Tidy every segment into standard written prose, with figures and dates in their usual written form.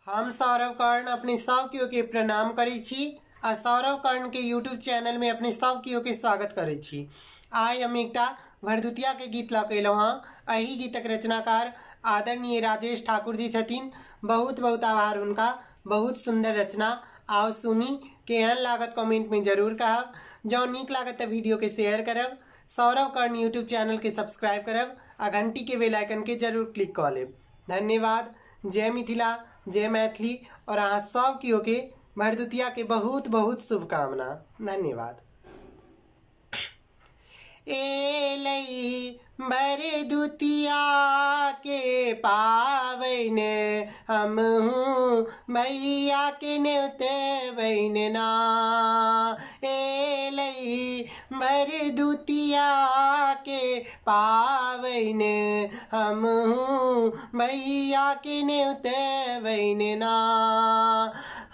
हम सौरव कर्ण अपने सब केओ के प्रणाम करै छी आ सौरव कर्ण के यूट्यूब चैनल में अपने सब केओ के स्वागत करै छी। आइ हम एकटा भरदुतिया के गीत लऽ के अयलहुँ हँ। एही गीतक रचनाकार आदरणीय राजेश ठाकुर जी छथिन। बहुत बहुत आभार हुनका। बहुत सुंदर रचना। आओ सुनी केहन लागत कमेंट में जरूर कहब। जँ नीक लागत तो वीडियो के शेयर करब, सौरव कर्ण यूट्यूब चैनल के सब्सक्राइब करब आ घंटी के बेल आइकन के जरूर क्लिक कऽ लेब। धन्यवाद। जय मिथिला, जय मैथिली और अहाँ सब केओ के भरदुतिया के बहुत बहुत शुभकामना। धन्यवाद। एलई भरदुतिया के पावन हमहूँ मैया के न्योतबैन ना। एलई भरदुतिया के पावन हमहूँ मैया के न्योतबैन ना।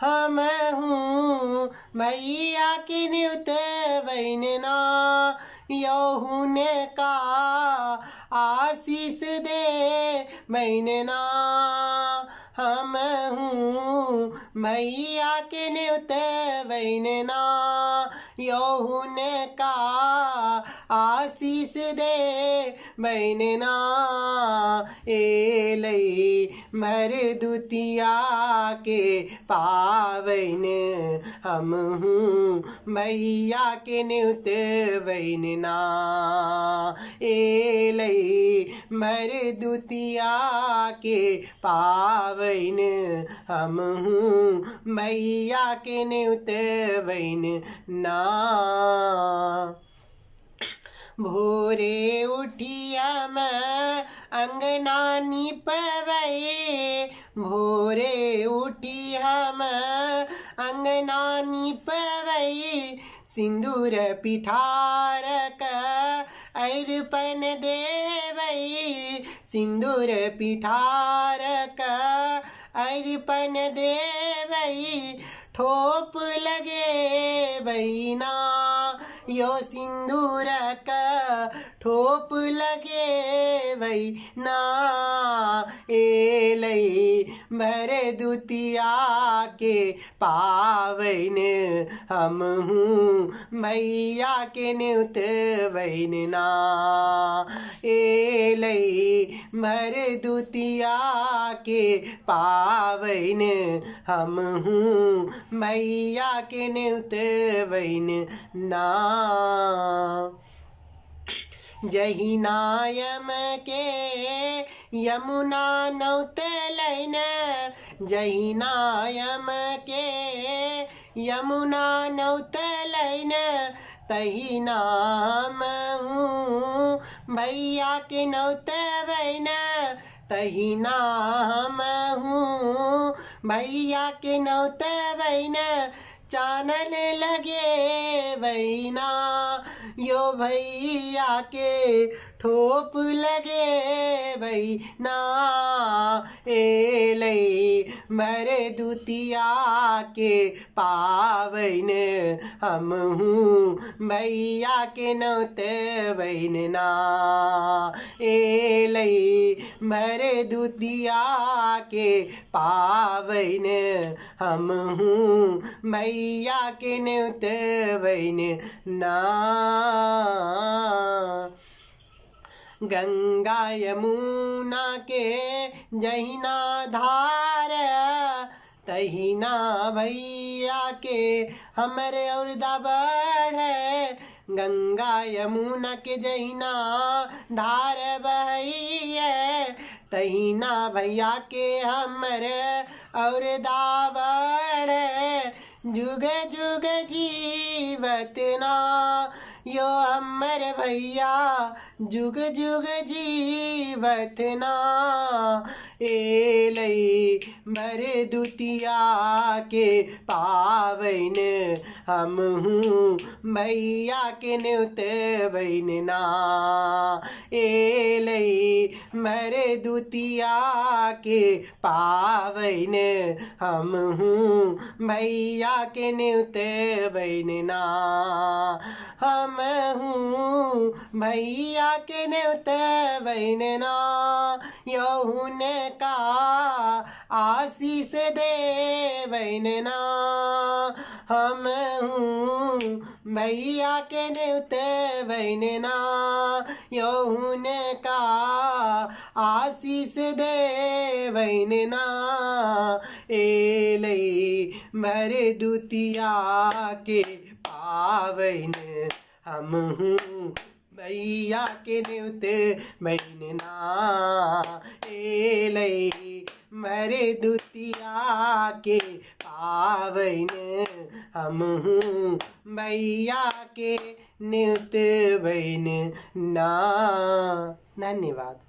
हमहूँ मैया के न्योतबैन ना। यहुन का आशीष दे बैनना। हमहूँ मैया के न्योतबैन ना। यहुन का आशीष दे बैनना। एलई भरदुतिया के पावन हमहूँ मैया के न्योतबैन ना। एलई भरदुतिया के पावन हमहूँ मैया के न्योतबैन ना। भोरे उठी हम अंगना नीपबै। भोरे उठी हम अंगना नीपबै। सिंदूर पिठारक अर्पण देबै। सिंदूर पिठारक अर्पण देबै। ठोप लगेबै ना। यो सिंदूरक ठोप लगेबै ना। एलई भरदुतिया के पावन हमहूँ मैया के न्योतबैन ना। एलई भरदुतिया के पावन हमहूँ मैया के न्योतबैन ना। जहिनायम के यमुना नौतलैन। जहिनायम के यमुना नौतलैन। तहिना हमहूँ भैया के नौतबैन। तहिना हमहूँ भैया के नौतबैन। चानन लगेबै ना। यो भैया के ठोप लगेबै ना। एलई भरदुतिया के पावन हमहूँ भैया के न्योतबैन ना। एलई भरदुतिया के पावन हमहूँ मैया के न्योतबैन ना। गंगा यमुना के जहिना धार। तहिना भैया के हमरे और बढ़े। गंगा यमुना के जहिना धार बहैये। तहिना भैया के हमरे और बढ़े। जुग जुग जीवत ना। यो हमर भैया जुग जुग जीवत ना। एलई भरदुतिया के पावन हमहूँ मैया के न्योतबैन ना। एलई भरदुतिया के पावन हमहूँ मैया के न्योतबैन ना। हमहूँ भैया के न्योतबैन ना। यहुन का आशीष देवैन ना हम भैया के न्योते वैन ना यौन का आशीष देवैन ना एलै भर दुतिया के पावैन हम भैया के न्योते वैन ना एलै भर दुतिया के पावैन हम भैया के न्योते वैन ना। धन्यवाद।